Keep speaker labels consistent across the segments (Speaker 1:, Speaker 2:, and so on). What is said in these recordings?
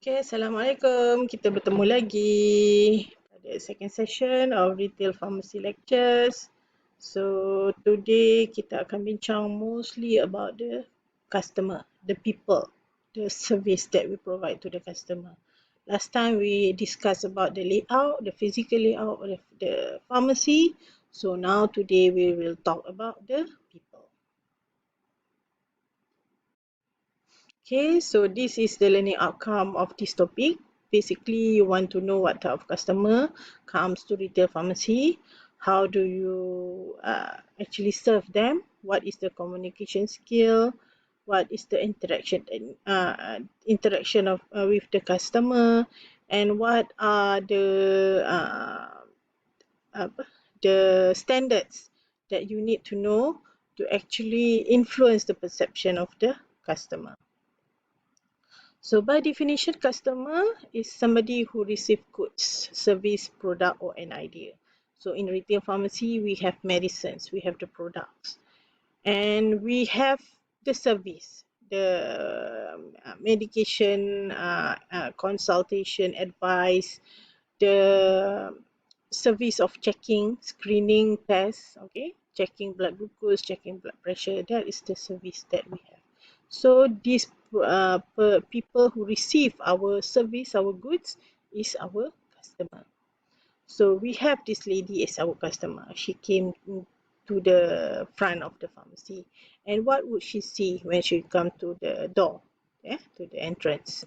Speaker 1: Okay, Assalamualaikum. Kita bertemu lagi pada second session of Retail Pharmacy Lectures. So, today kita akan bincang mostly about the customer, the people, the service that we provide to the customer. Last time we discussed about the layout, the physical layout of the pharmacy. So, now today we will talk about the people. Okay, so this is the learning outcome of this topic. Basically, you want to know what type of customer comes to retail pharmacy. How do you actually serve them? What is the communication skill? What is the interaction of with the customer? And what are apa, the standards that you need to know to actually influence the perception of the customer? So by definition, customer is somebody who receives goods, service, product or an idea. So in retail pharmacy, we have medicines, we have the products, and we have the service, the medication, consultation, advice, the service of checking, screening, tests, okay, checking blood glucose, checking blood pressure. That is the service that we have. So these people who receive our service, our goods, is our customer. So we have this lady as our customer. She came to the front of the pharmacy, and what would she see when she come to the door, to the entrance?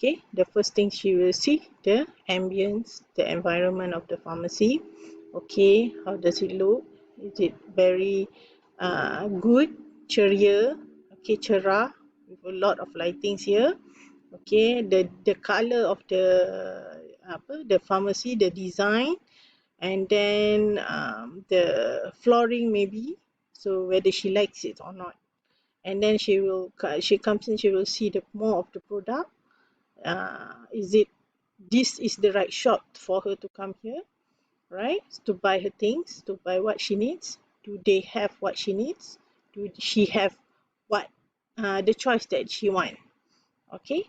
Speaker 1: Okay, the first thing she will see, the ambience, the environment of the pharmacy. Okay, how does it look? Is it very good, cheerier, okay, cerah, with a lot of lightings here? Okay, the color of the pharmacy, the design, and then the flooring maybe, so whether she likes it or not. And then she comes in, she will see the more of the product. Is it this is the right shop for her to come here, right? To buy her things, to buy what she needs. Do they have what she needs? Do she have what the choice that she wants? Okay,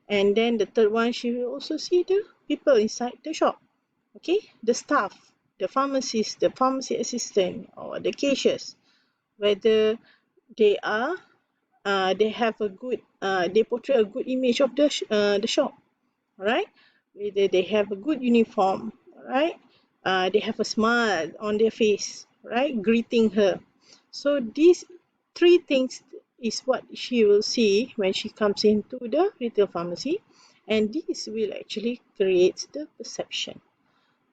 Speaker 1: and then the third one, she will also see the people inside the shop. Okay, the staff, the pharmacist, the pharmacy assistant, or the cashiers, whether they are they have a good they portray a good image of the shop, right? Whether they have a good uniform, right? They have a smile on their face, right, greeting her. So these three things is what she will see when she comes into the retail pharmacy, and this will actually create the perception.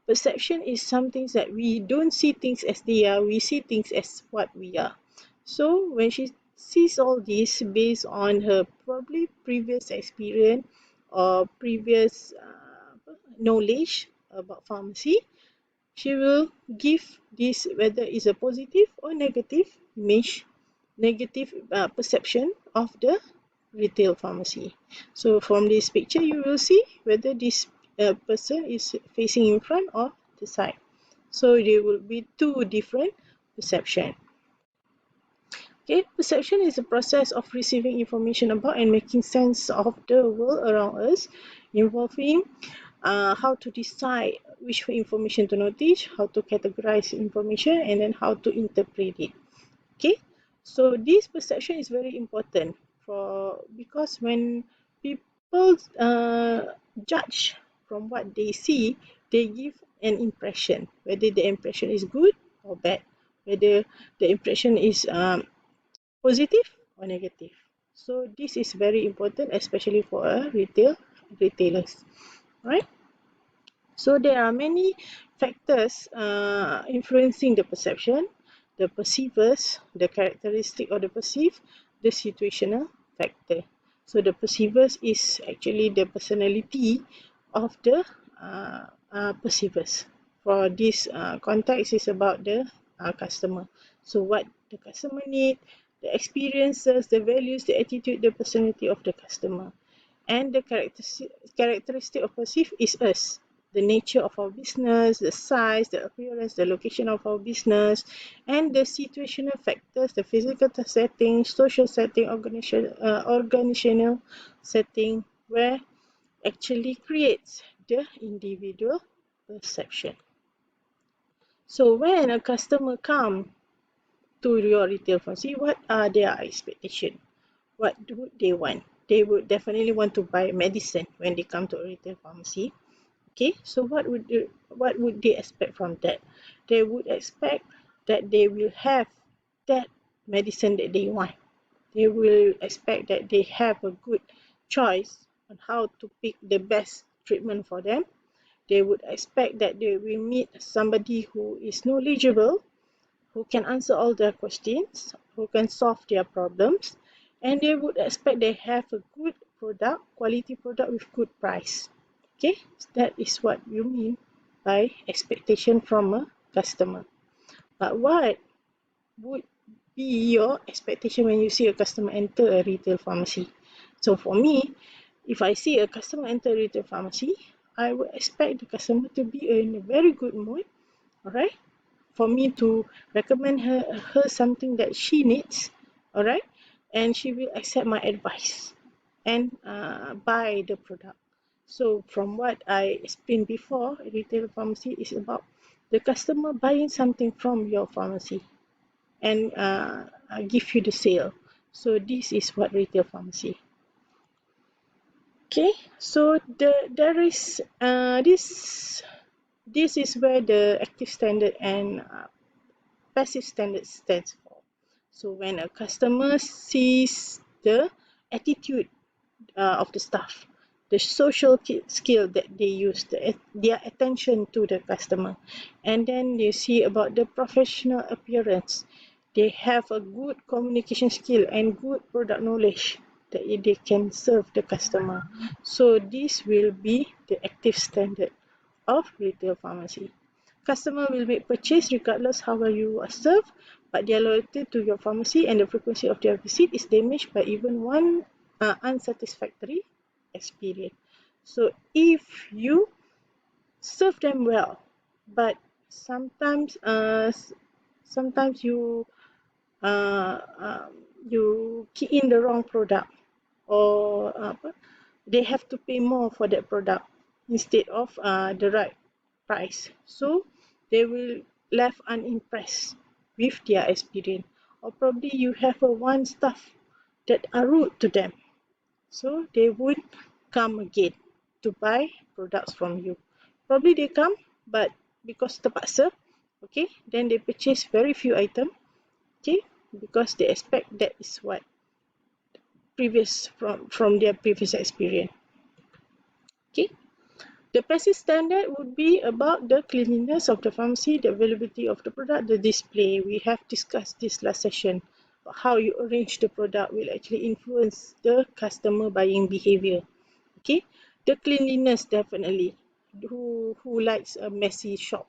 Speaker 1: Perception is something that we don't see things as they are, we see things as what we are. So when she sees all this based on her probably previous experience or previous knowledge about pharmacy, she will give this, whether it's a positive or negative image, negative perception of the retail pharmacy. So from this picture, you will see whether this person is facing in front or the side. So there will be two different perception. Okay, perception is a process of receiving information about and making sense of the world around us, involving how to decide which information to notice, how to categorize information, and then how to interpret it. Okay, so this perception is very important because when people judge from what they see, they give an impression, whether the impression is good or bad, whether the impression is positive or negative. So this is very important, especially for a retailers, right? So there are many factors influencing the perception, the perceivers, the characteristic of the perceived, the situational factor. So the perceivers is actually the personality of the perceivers. For this context is about the customer. So what the customer need, the experiences, the values, the attitude, the personality of the customer. And the characteristic of perceive is us, the nature of our business, the size, the appearance, the location of our business, and the situational factors, the physical setting, social setting, organizational setting, where actually creates the individual perception. So when a customer comes to your retail pharmacy, what are their expectations? What do they want? They would definitely want to buy medicine when they come to a retail pharmacy. Okay, so what would they expect from that? They would expect that they will have that medicine that they want. They will expect that they have a good choice on how to pick the best treatment for them. They would expect that they will meet somebody who is knowledgeable, who can answer all their questions, who can solve their problems, and they would expect they have a good product, quality product with good price. Okay, that is what you mean by expectation from a customer. But what would be your expectation when you see a customer enter a retail pharmacy? So for me, if I see a customer enter a retail pharmacy, I would expect the customer to be in a very good mood, alright, for me to recommend her something that she needs, alright, and she will accept my advice and buy the product. So from what I explained before, retail pharmacy is about the customer buying something from your pharmacy and give you the sale. So this is what retail pharmacy. Okay, so there is this is where the active standard and passive standard stands for. So when a customer sees the attitude of the staff, the social skill that they use, their attention to the customer, and then you see about the professional appearance. They have a good communication skill and good product knowledge that they can serve the customer. So this will be the active standard of retail pharmacy. Customer will make purchase regardless how well you are served, but their loyalty to your pharmacy and the frequency of their visit is damaged by even one unsatisfactory experience. So if you serve them well, but sometimes uh, uh, you key in the wrong product, or they have to pay more for that product instead of the right price. So they will left unimpressed with their experience, or probably you have a one staff that are rude to them, so they would come again to buy products from you. Probably they come, but because terpaksa, okay, then they purchase very few items, okay, because they expect that is what previous from their previous experience. Okay. The passive standard would be about the cleanliness of the pharmacy, the availability of the product, the display. We have discussed this last session. How you arrange the product will actually influence the customer buying behavior. Okay, the cleanliness definitely. Who likes a messy shop?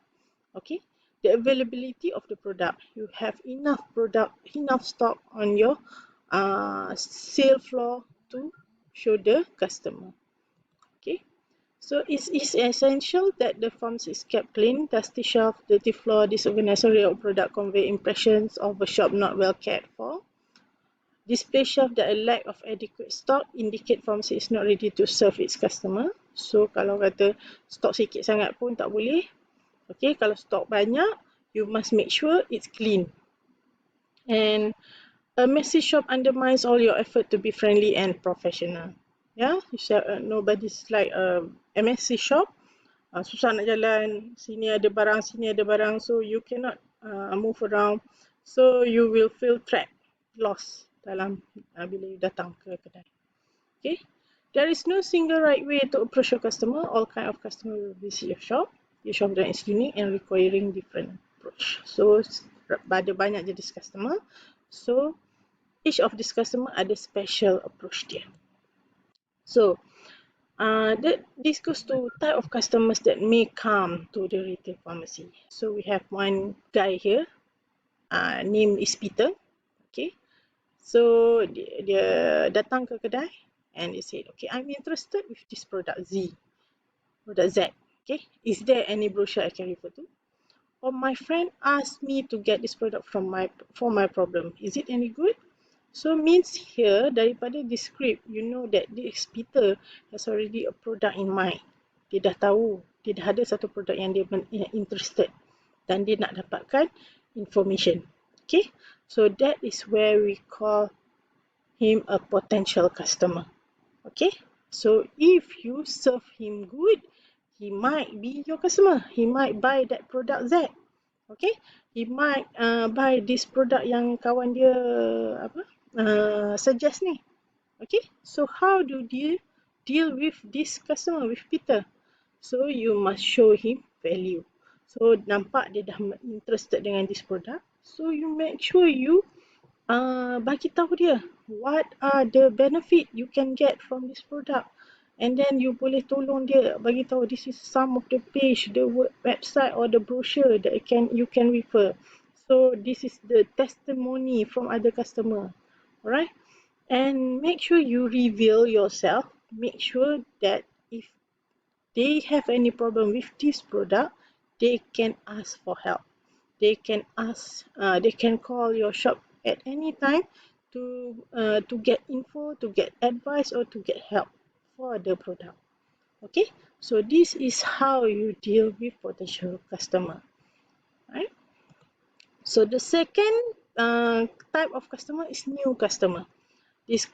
Speaker 1: Okay, the availability of the product. You have enough product, enough stock on your sale floor to show the customer. Okay. So it is essential that the pharmacy is kept clean, dusty shelf, dirty floor, disorganized array of product convey impressions of a shop not well cared for. Display shelf that a lack of adequate stock indicate pharmacy is not ready to serve its customer. So kalau kata stok sikit sangat pun tak boleh. Okay, kalau stok banyak, you must make sure it's clean. And a messy shop undermines all your effort to be friendly and professional. Yeah, nobody's like a messy shop. Susah nak jalan, sini ada barang, so you cannot move around, so you will feel trapped, lost dalam bila you datang ke kedai. Okay, there is no single right way to approach your customer. All kind of customer will visit your shop. Your shop then is unique and requiring different approach. So ada banyak jenis customer, so each of this customer ada special approach dia. So this goes to type of customers that may come to the retail pharmacy. So we have one guy here, name is Peter. Okay, so dia datang ke kedai and he said, okay, I'm interested with this product product Z. Okay, is there any brochure I can refer to? Or my friend asked me to get this product for my problem. Is it any good? So means here daripada this script, you know that this Peter has already a product in mind. Dia dah tahu, dia dah ada satu produk yang dia interested dan dia nak dapatkan information. Okay, so that is where we call him a potential customer. Okay, so if you serve him good, he might be your customer. He might buy that product Z. Okay, he might buy this product yang kawan dia suggest ni. Okay, so how do you deal with this customer, with Peter? So you must show him value. So nampak dia dah interested dengan this product, so you make sure you bagi tahu dia what are the benefit you can get from this product, and then you boleh tolong dia bagi tahu this is some of the page, the website or the brochure that you can refer. So this is the testimony from other customer. Alright, and make sure you reveal yourself. Make sure that if they have any problem with this product, they can ask for help. They can call your shop at any time to get info, to get advice, or to get help for the product. Okay, so this is how you deal with potential customer. Right? So the second type of customer is new customer. This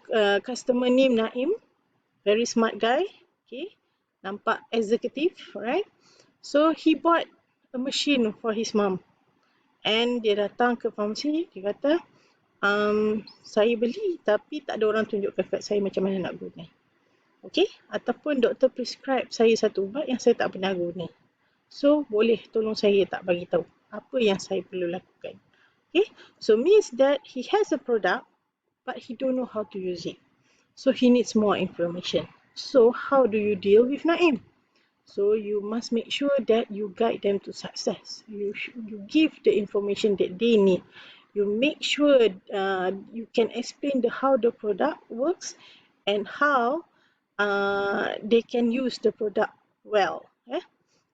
Speaker 1: customer name Naim, very smart guy. Okay, nampak executive, right? So he bought a machine for his mom, and dia datang ke pharmacy. Dia kata, saya beli tapi tak ada orang tunjukkan kat saya macam mana nak guna. Okay, ataupun doktor prescribe saya satu ubat yang saya tak pernah guna. So boleh tolong saya tak bagi tahu apa yang saya perlu lakukan. Okay, so means that he has a product but he don't know how to use it. So he needs more information. So how do you deal with Naim? So you must make sure that you guide them to success. You give the information that they need. You make sure you can explain how the product works and how they can use the product well.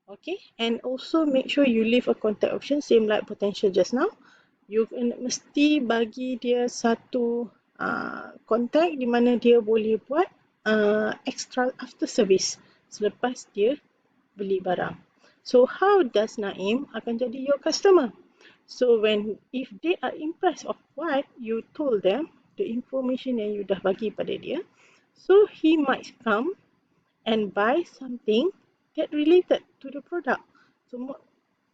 Speaker 1: Okay, and also make sure you leave a contact option, same like potential just now. You mesti bagi dia satu contact di mana dia boleh buat extra after service selepas dia beli barang. So how does Naim akan jadi your customer? So if they are impressed of what you told them, the information yang you dah bagi pada dia, so he might come and buy something that related to the product. So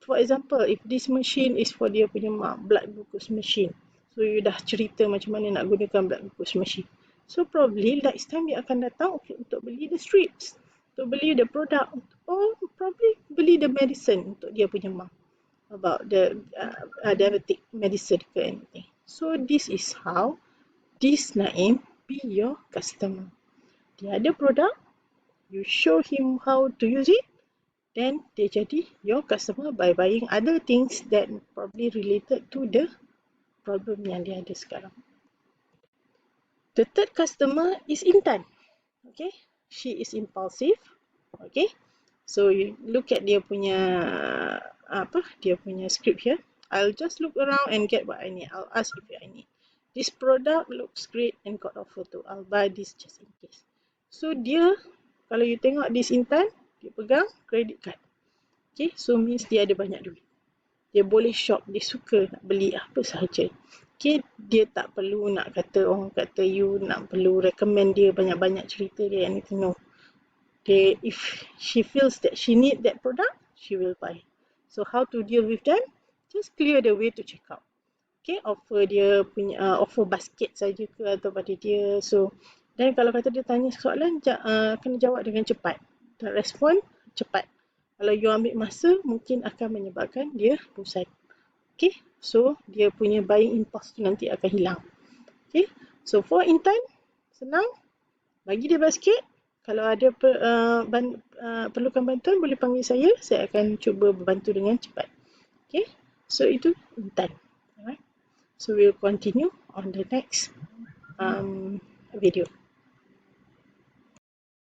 Speaker 1: for example, if this machine is for dia punya mak, blood glucose machine, so you dah cerita macam mana nak gunakan blood glucose machine, so probably next time dia akan datang untuk beli the strips, untuk beli the product, or probably beli the medicine untuk dia punya mak, about the diabetic medicine ke anything. So this is how this Naim be your customer. Dia ada product, you show him how to use it, then dia jadi your customer by buying other things that probably related to the problem yang dia ada sekarang. The third customer is Intan. Okay, she is impulsive. Okay, so you look at dia punya dia punya script here. I'll just look around and get what I need. I'll ask if I need. This product looks great and got a photo. I'll buy this just in case. So dia, kalau you tengok this Intan, dia pegang credit card. Okay, so means dia ada banyak duit. Dia boleh shop, dia suka nak beli apa sahaja. Okay, dia tak perlu nak kata, orang kata you nak perlu recommend dia banyak-banyak cerita dia anything, no. If she feels that she need that product, she will buy. So how to deal with them? Just clear the way to check out. Okay, offer dia punya offer basket saja ke atau pada dia. So dan kalau kata dia tanya soalan, kena jawab dengan cepat. Dan respon cepat. Kalau you ambil masa, mungkin akan menyebabkan dia bosan. Okay, so dia punya buying impulse tu nanti akan hilang. Okay, so for Intan, senang. Bagi dia basket. Kalau ada perlukan bantuan, boleh panggil saya akan cuba membantu dengan cepat. Okay, so itu Intan. Alright, so we'll continue on the next video.